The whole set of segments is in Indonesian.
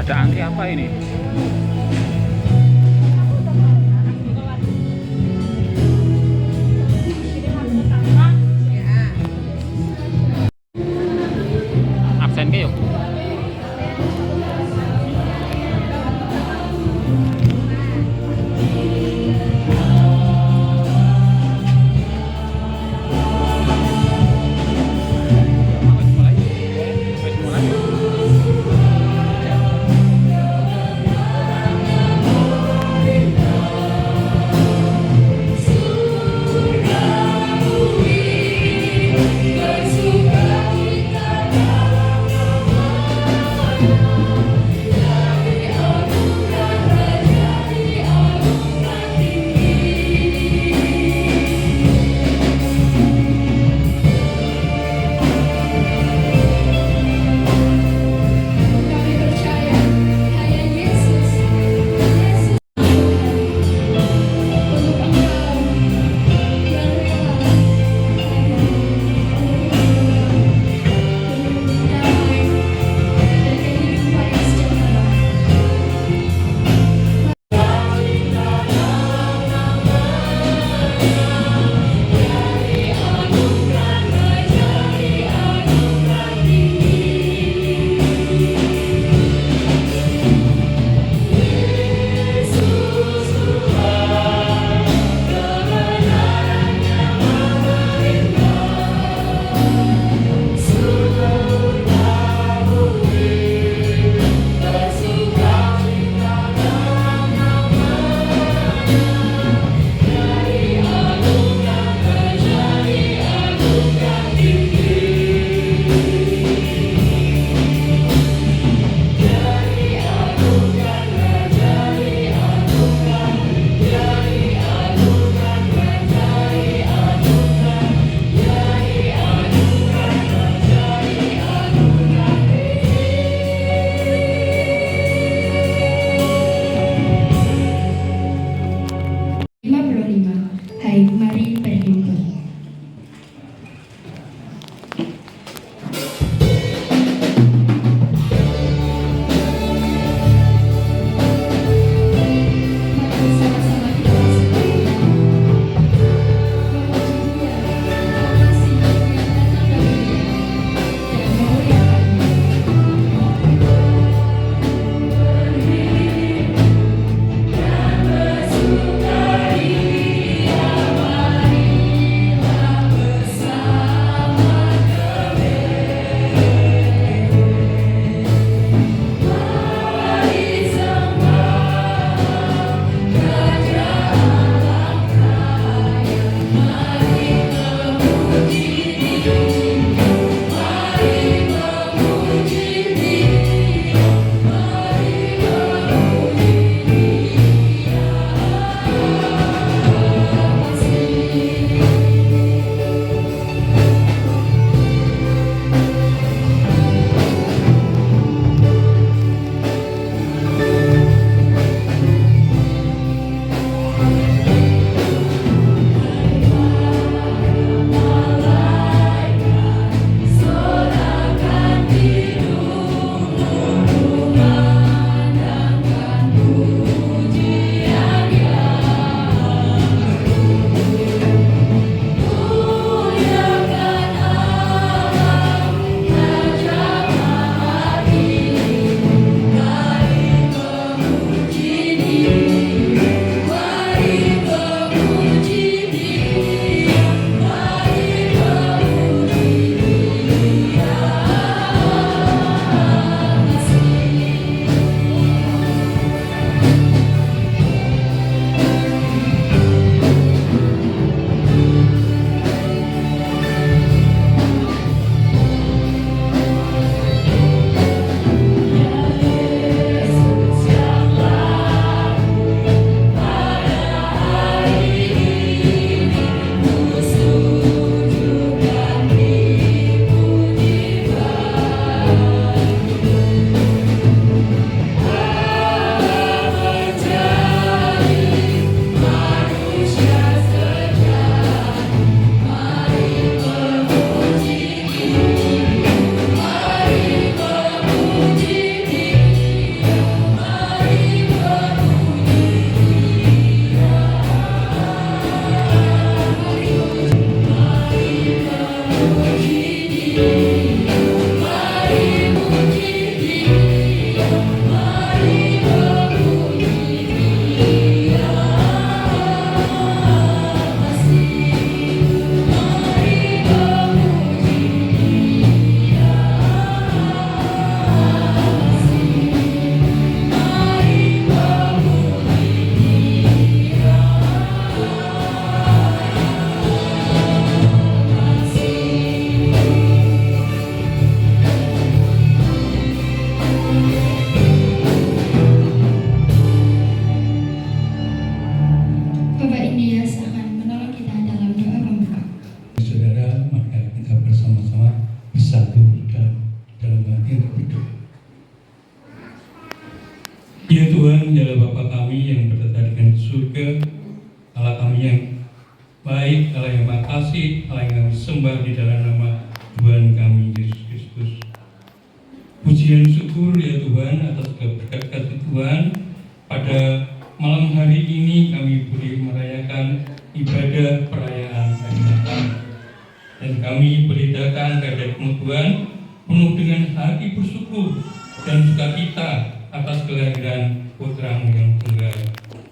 Ada angke apa ini? Absen ke yuk. Wis mulai. Ya Tuhan, dialah Bapa kami yang berada di surga, Allah kami yang baik, Allah yang makasih, Allah yang kami sembah di dalam nama Tuhan kami Yesus Kristus. Pujian syukur ya Tuhan atas segala berkat kasih Tuhan. Pada malam hari ini kami boleh merayakan ibadah perayaan hari Natal, dan kami boleh datang ke hadirat-Mu Tuhan penuh dengan hati bersyukur dan sukacita atas kelahiran Putra-Mu yang tunggal,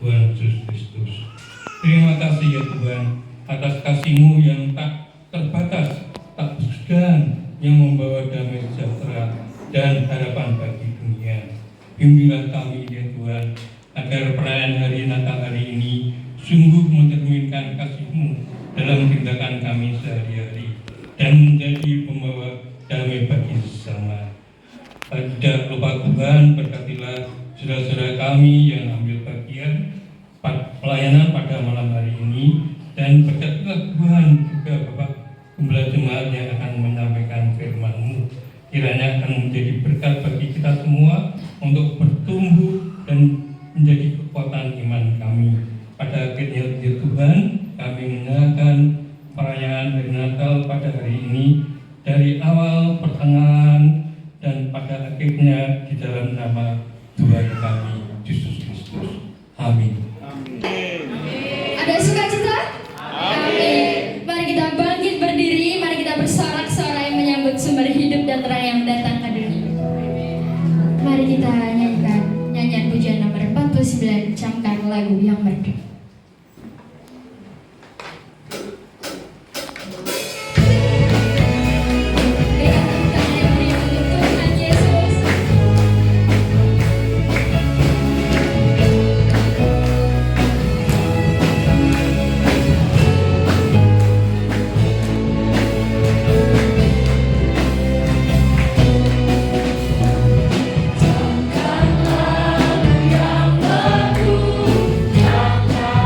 Tuhan Yesus Kristus. Terima kasih ya Tuhan atas kasih-Mu yang tak terbatas, tak segan, yang membawa damai sejahtera dan harapan bagi dunia. Bimbinglah kami ya Tuhan, agar perayaan hari Natal hari ini sungguh mencerminkan kasih-Mu dalam tindakan kami sehari-hari dan menjadi pembawa damai bagi sesama. Tidak lupa Tuhan, berkatilah saudara-saudara kami yang ambil bagian pelayanan pada malam hari ini, dan berkatilah Tuhan juga Bapak Gembala Jemaat yang akan menyampaikan firman-Mu. Kiranya akan menjadi berkat bagi kita semua untuk bertumbuh dan menjadi kekuatan iman kami. Pada akhirnya ya Tuhan, kami menyerahkan perayaan hari Natal pada hari ini dari awal, pertengahan, dan pada akhirnya di dalam nama Tuhan kami Yesus Kristus. Amin. Ada sukacita? Amin. Mari kita bangkit berdiri, mari kita bersorak-sorai menyambut sumber hidup dan terang yang datang ke dunia. Mari kita nyanyikan nyanyian pujian nomor 49, camkan lagu yang merdu. Yang merdu, yang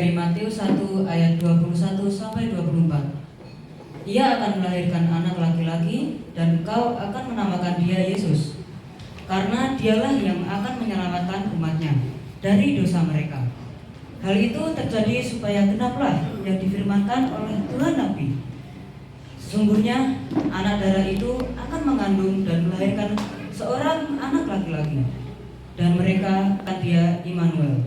dari Matius 1 ayat 21 sampai 24. Ia akan melahirkan anak laki-laki dan engkau akan menamakan dia Yesus, karena dialah yang akan menyelamatkan umatnya dari dosa mereka. Hal itu terjadi supaya genaplah yang difirmankan oleh Tuhan Nabi. Sesungguhnya anak darah itu akan mengandung dan melahirkan seorang anak laki-laki, dan mereka akan dia Immanuel,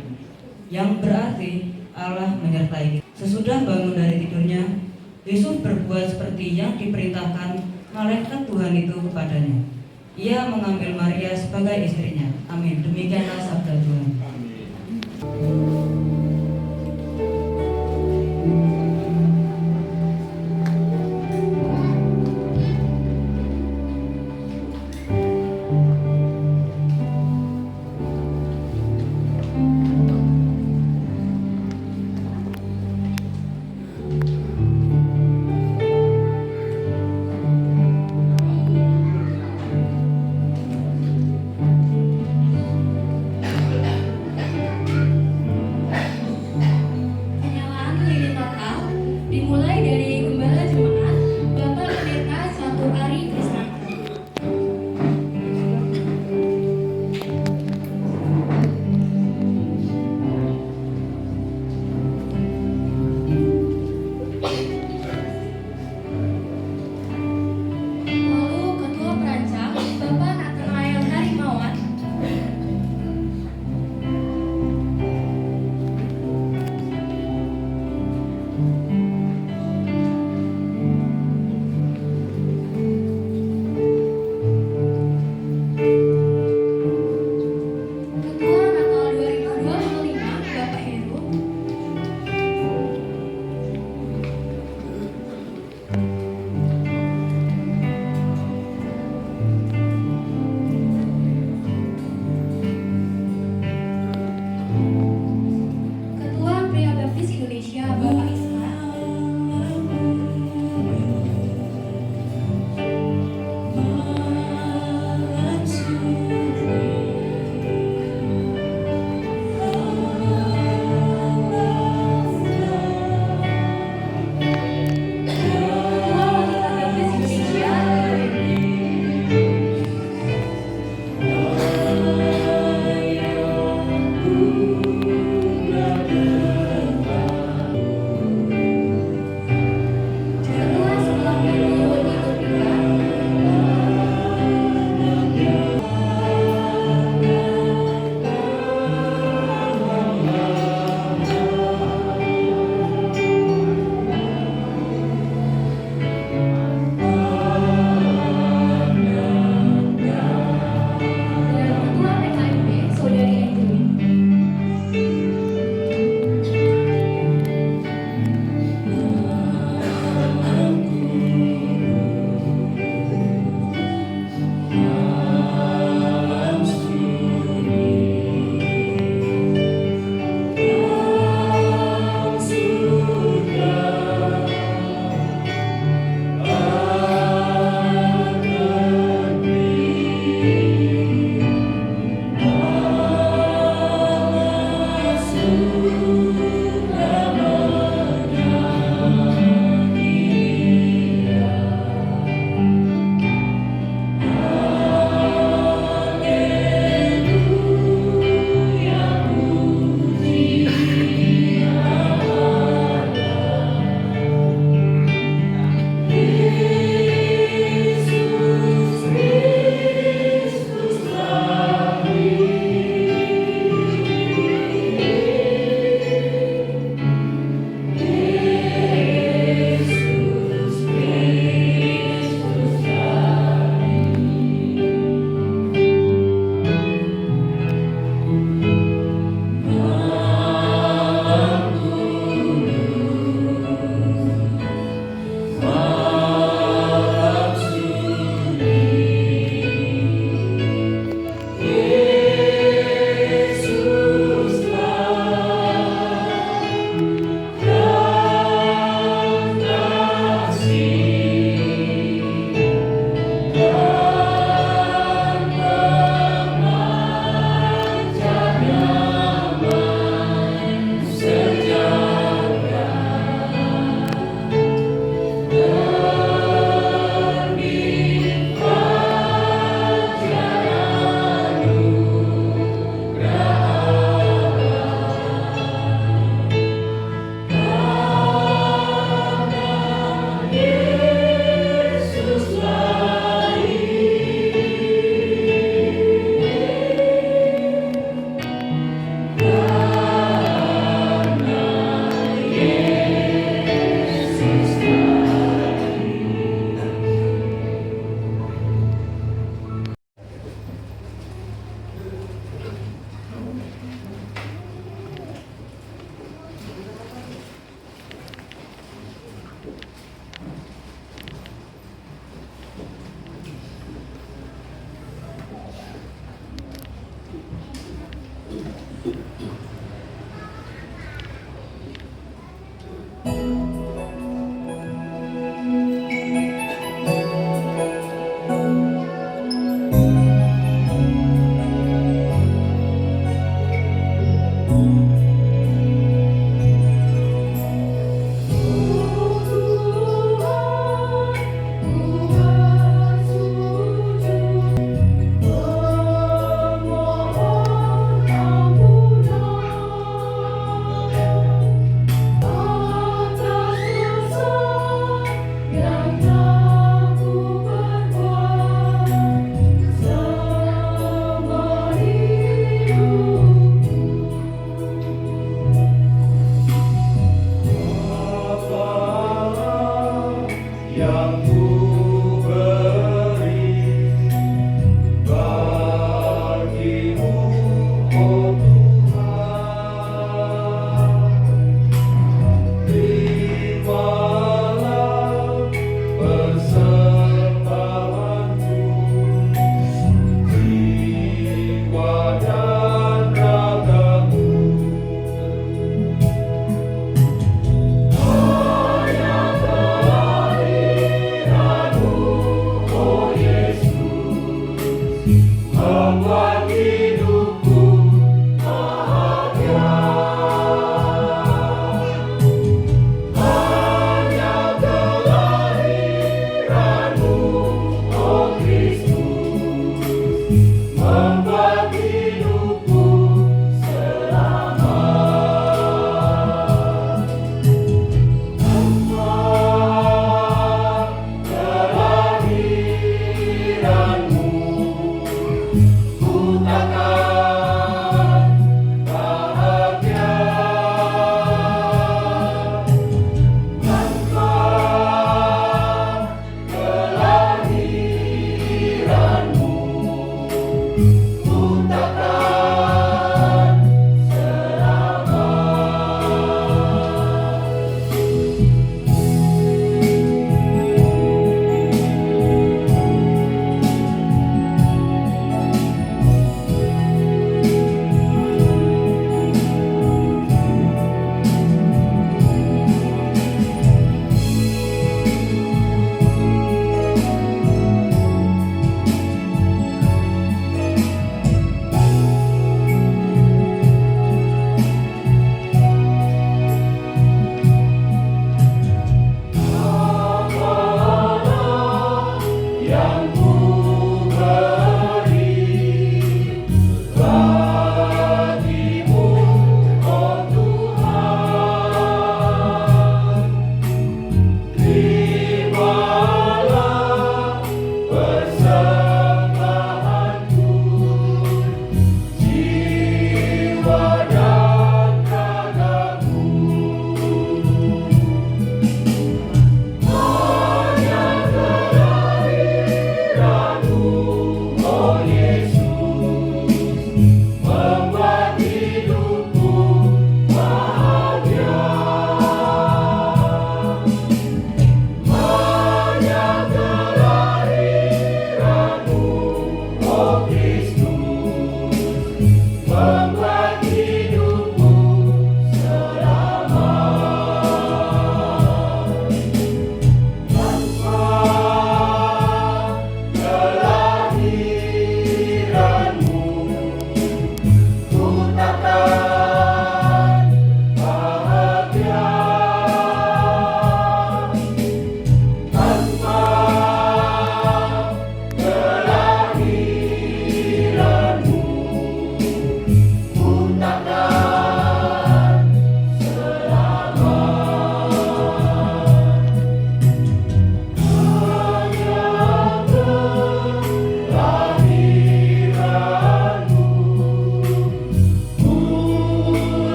yang berarti Allah menyertai. Sesudah bangun dari tidurnya, Yusuf berbuat seperti yang diperintahkan malaikat Tuhan itu kepadanya. Ia mengambil Maria sebagai istrinya. Amin. Demikianlah sabda Tuhan. Penyalaan lilin Natal dimulai dari Gembala Jemaat Bapak Pendeta Satu Ari Krisnanta. Lalu Ketua Perancang Bapak Nathanael Harimawan.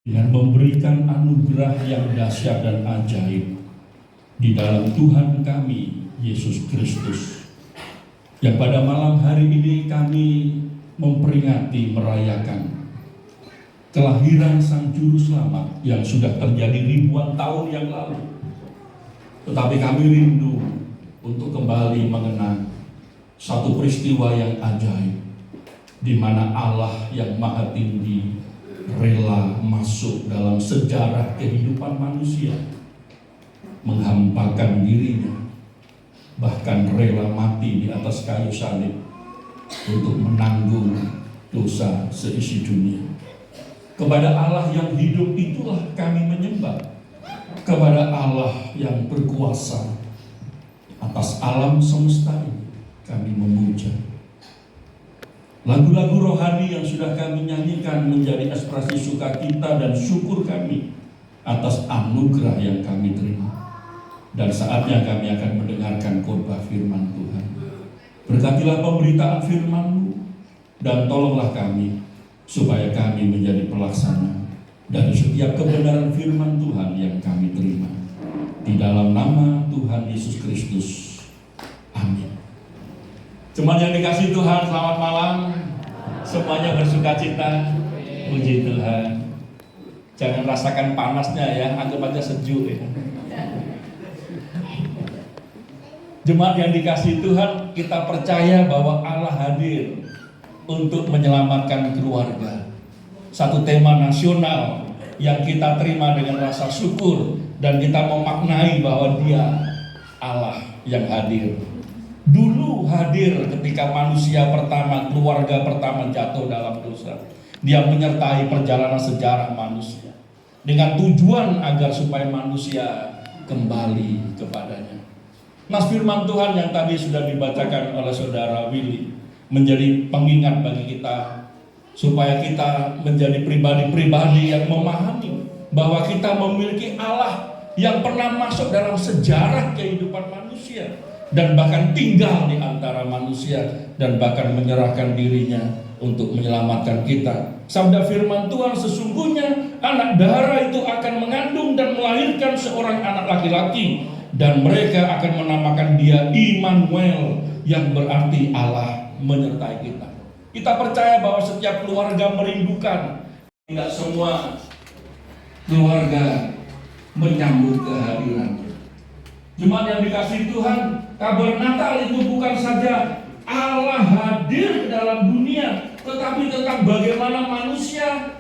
dengan memberikan anugerah yang dahsyat dan ajaib di dalam Tuhan kami Yesus Kristus, yang pada malam hari ini kami memperingati, merayakan kelahiran Sang Juru Selamat yang sudah terjadi ribuan tahun yang lalu. Tetapi kami rindu untuk kembali mengenang satu peristiwa yang ajaib, di mana Allah yang Maha Tinggi rela masuk dalam sejarah kehidupan manusia, menghampakan dirinya, bahkan rela mati di atas kayu salib untuk menanggung dosa seisi dunia. Kepada Allah yang hidup itulah kami menyembah, kepada Allah yang berkuasa atas alam semesta ini kami memuja. Lagu-lagu rohani yang sudah kami nyanyikan menjadi ekspresi sukacita dan syukur kami atas anugerah yang kami terima. Dan saatnya kami akan mendengarkan khotbah firman Tuhan. Berkatilah pemberitaan firman-Mu dan tolonglah kami supaya kami menjadi pelaksana dari setiap kebenaran firman Tuhan yang kami terima. Di dalam nama Tuhan Yesus Kristus. Amin. Jemaat yang dikasihi Tuhan, selamat malam. Semuanya bersukacita. Puji Tuhan. Jangan rasakan panasnya ya, anggap aja sejuk ya. Jemaat yang dikasihi Tuhan, kita percaya bahwa Allah hadir untuk menyelamatkan keluarga. Satu tema nasional yang kita terima dengan rasa syukur dan kita memaknai bahwa Dia Allah yang hadir. Dulu hadir ketika manusia pertama, keluarga pertama jatuh dalam dosa. Dia menyertai perjalanan sejarah manusia dengan tujuan agar supaya manusia kembali kepadanya. Mas firman Tuhan yang tadi sudah dibacakan oleh Saudara Willy menjadi pengingat bagi kita supaya kita menjadi pribadi-pribadi yang memahami bahwa kita memiliki Allah yang pernah masuk dalam sejarah kehidupan manusia dan bahkan tinggal di antara manusia dan bahkan menyerahkan dirinya untuk menyelamatkan kita. Sabda firman Tuhan sesungguhnya anak dara itu akan mengandung dan melahirkan seorang anak laki-laki, dan mereka akan menamakan dia Immanuel, yang berarti Allah menyertai kita. Kita percaya bahwa setiap keluarga merindukan. Tidak semua keluarga menyambut kehadiran. Jemaat yang dikasihi Tuhan, kabar Natal itu bukan saja Allah hadir ke dalam dunia, tetapi tentang bagaimana manusia,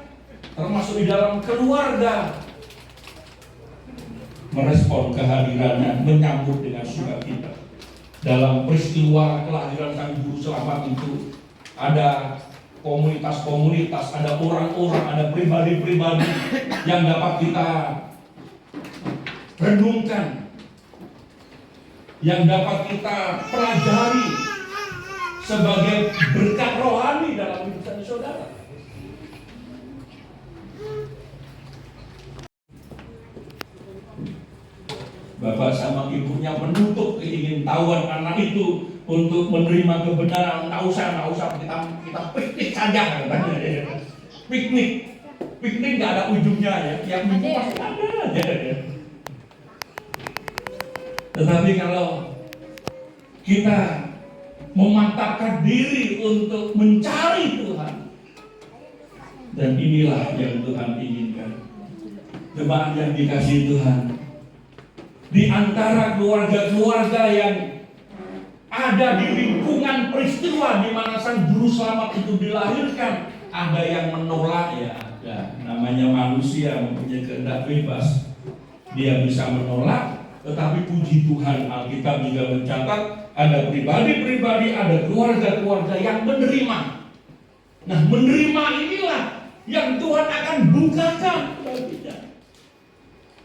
termasuk di dalam keluarga, merespon kehadirannya, menyambut dengan sukacita. Dalam peristiwa kelahiran Sang Juru Selamat itu ada komunitas-komunitas, ada orang-orang, ada pribadi-pribadi yang dapat kita renungkan, yang dapat kita pelajari sebagai berkat rohani dalam hidup saudara. Bapak sama ibunya menutup keingintahuan anak itu untuk menerima kebenaran. Nggak usah kita piknik saja katanya. Piknik nggak ada ujungnya ya, yang pasti ada aja. Tetapi kalau kita memantapkan diri untuk mencari Tuhan, dan inilah yang Tuhan inginkan. Jemaat yang dikasihi Tuhan, di antara keluarga-keluarga yang ada di lingkungan peristiwa di mana Sang Juru Selamat itu dilahirkan, ada yang menolak, ya ada. Namanya manusia mempunyai kehendak bebas, dia bisa menolak. Tetapi puji Tuhan, Alkitab juga mencatat ada pribadi-pribadi, ada keluarga-keluarga yang menerima. Nah, menerima inilah yang Tuhan akan bukakan baginya.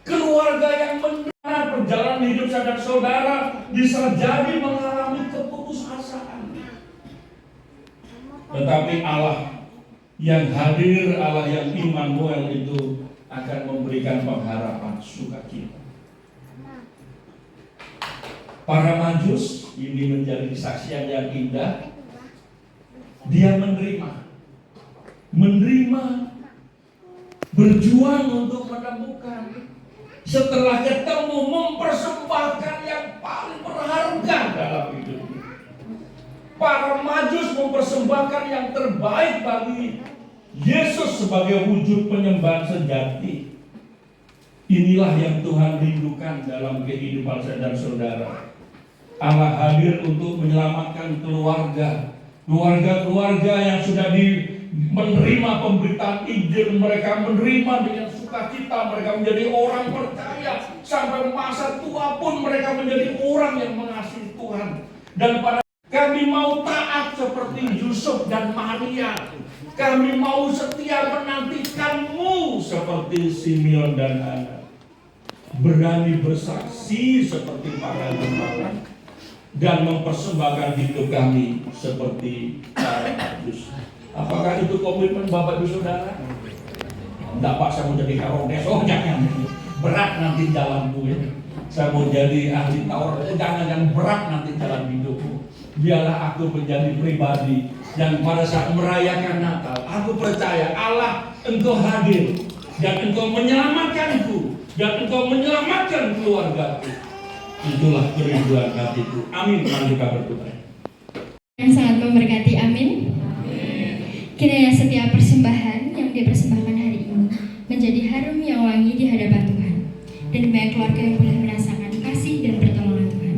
Keluarga yang menerima perjalanan hidup saudara bisa jadi mengalami keputusasaan. Tetapi Allah yang hadir, Allah yang Immanuel itu akan memberikan pengharapan sukacita. Para Majus, ini menjadi kesaksian yang indah. Dia menerima, berjuang untuk menemukan. Setelah ketemu, mempersembahkan yang paling berharga dalam hidupnya. Para Majus mempersembahkan yang terbaik bagi Yesus sebagai wujud penyembahan sejati. Inilah yang Tuhan rindukan dalam kehidupan saudara-saudara. Allah hadir untuk menyelamatkan keluarga-keluarga yang sudah menerima pemberitaan Injil. Mereka menerima dengan sukacita, mereka menjadi orang percaya. Sampai masa tua pun mereka menjadi orang yang mengasihi Tuhan. Dan pada kami mau taat seperti Yusuf dan Maria. Kami mau setia menantikanmu seperti Simeon dan Hana. Berani bersaksi seperti para jemaat dan mempersembahkan hidup kami seperti para Majus. Apakah itu komitmen Bapak Ibu Saudara? Enggak Pak, saya mau jadi karones. Oh jangan, berat nanti jalanku ya. Saya mau jadi ahli Taurat. Jangan berat nanti jalan hidupku. Biarlah aku menjadi pribadi yang pada saat merayakan Natal, aku percaya Allah, Engkau hadir dan Engkau menyelamatkanku dan Engkau menyelamatkan keluargaku. Itulah kerinduan hatiku. Amin. Mari kita berdoa. Yang sangat memberkati, amin. Kiranya setiap persembahan yang dipersembahkan hari ini menjadi harum yang wangi di hadapan Tuhan, dan banyak keluarga yang boleh merasakan kasih dan pertolongan Tuhan.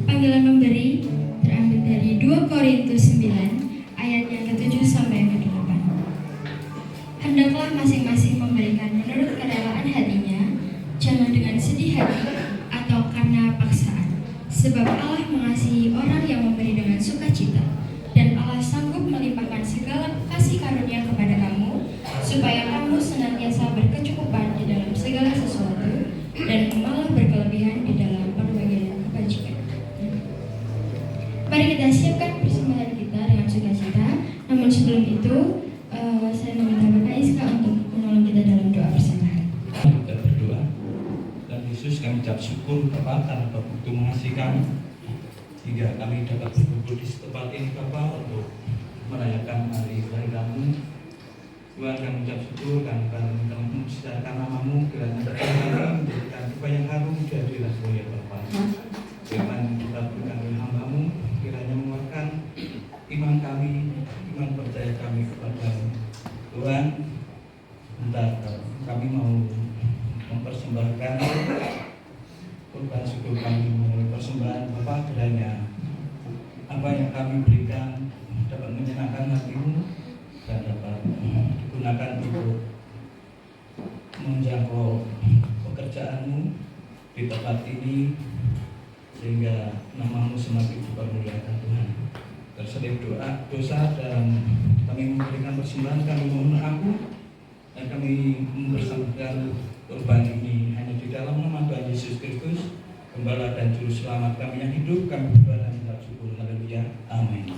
Panggilan memberi terambil dari 2 Korintus 9 ayat yang ke-7 sampai yang ke-8. Hendaklah masing-masing memberikan menurut kerelaan hatinya, jangan dengan sedih hati atau karena paksaan, sebab Allah mengasihi orang yang memberi dengan sukacita, dan Allah sanggup melimpahkan segala kasih karunia kepada kamu, supaya kamu senantiasa berkecukupan di dalam segala sesuatu, dan malah berkelebihan di dalam berbagai kebajikan. Mari kita siapkan persembahan kita dengan sukacita. Namun sebelum itu, saya meminta Bapak Iska untuk menolong kita dalam doa persembahan. Kita berdoa. Dan Yesus, kami ucap syukur Bapak karena Bapak begitu mengasihi kami, sehingga kami dapat berkumpul di tempat ini Bapak untuk merayakan hari kelahiran-Mu. Tuhan, kami ucap syukur kami telah membesarkan namamu, kiranya kami menjadikan upaya yang harum di hadirat mulia Bapa. Firman kita berikan oleh hamba-Mu, kiranya menguatkan iman kami, iman percaya kami kepada-Mu. Tuhan, bentar kami mau mempersembahkan kurban syukur kami melalui persembahan Bapa, kiranya apa yang kami berikan dapat menyenangkan hati-Mu dan dapat digunakan untuk menjangkau pekerjaan-Mu di tempat ini, sehingga nama-Mu semakin dipermuliakan Tuhan. Terselip dosa dan kami memberikan persembahan, kami mohon ampun dan kami mempersembahkan kurban ini hanya di dalam nama Tuhan Yesus Kristus, Gembala dan Juru Selamat kami yang hidup. Kami berdoa dan mengucap syukur. Haleluya. Amin.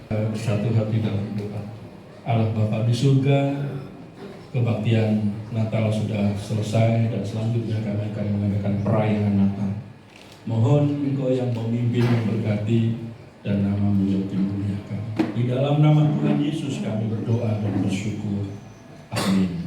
Bersatu hati dalam doa. Allah Bapa di surga, kebaktian Natal sudah selesai dan selanjutnya kami akan mengadakan perayaan Natal. Mohon Engkau yang memimpin, memberkati, dan nama-Mu yang dimuliakan. Di dalam nama Tuhan Yesus kami berdoa dan bersyukur. Amin.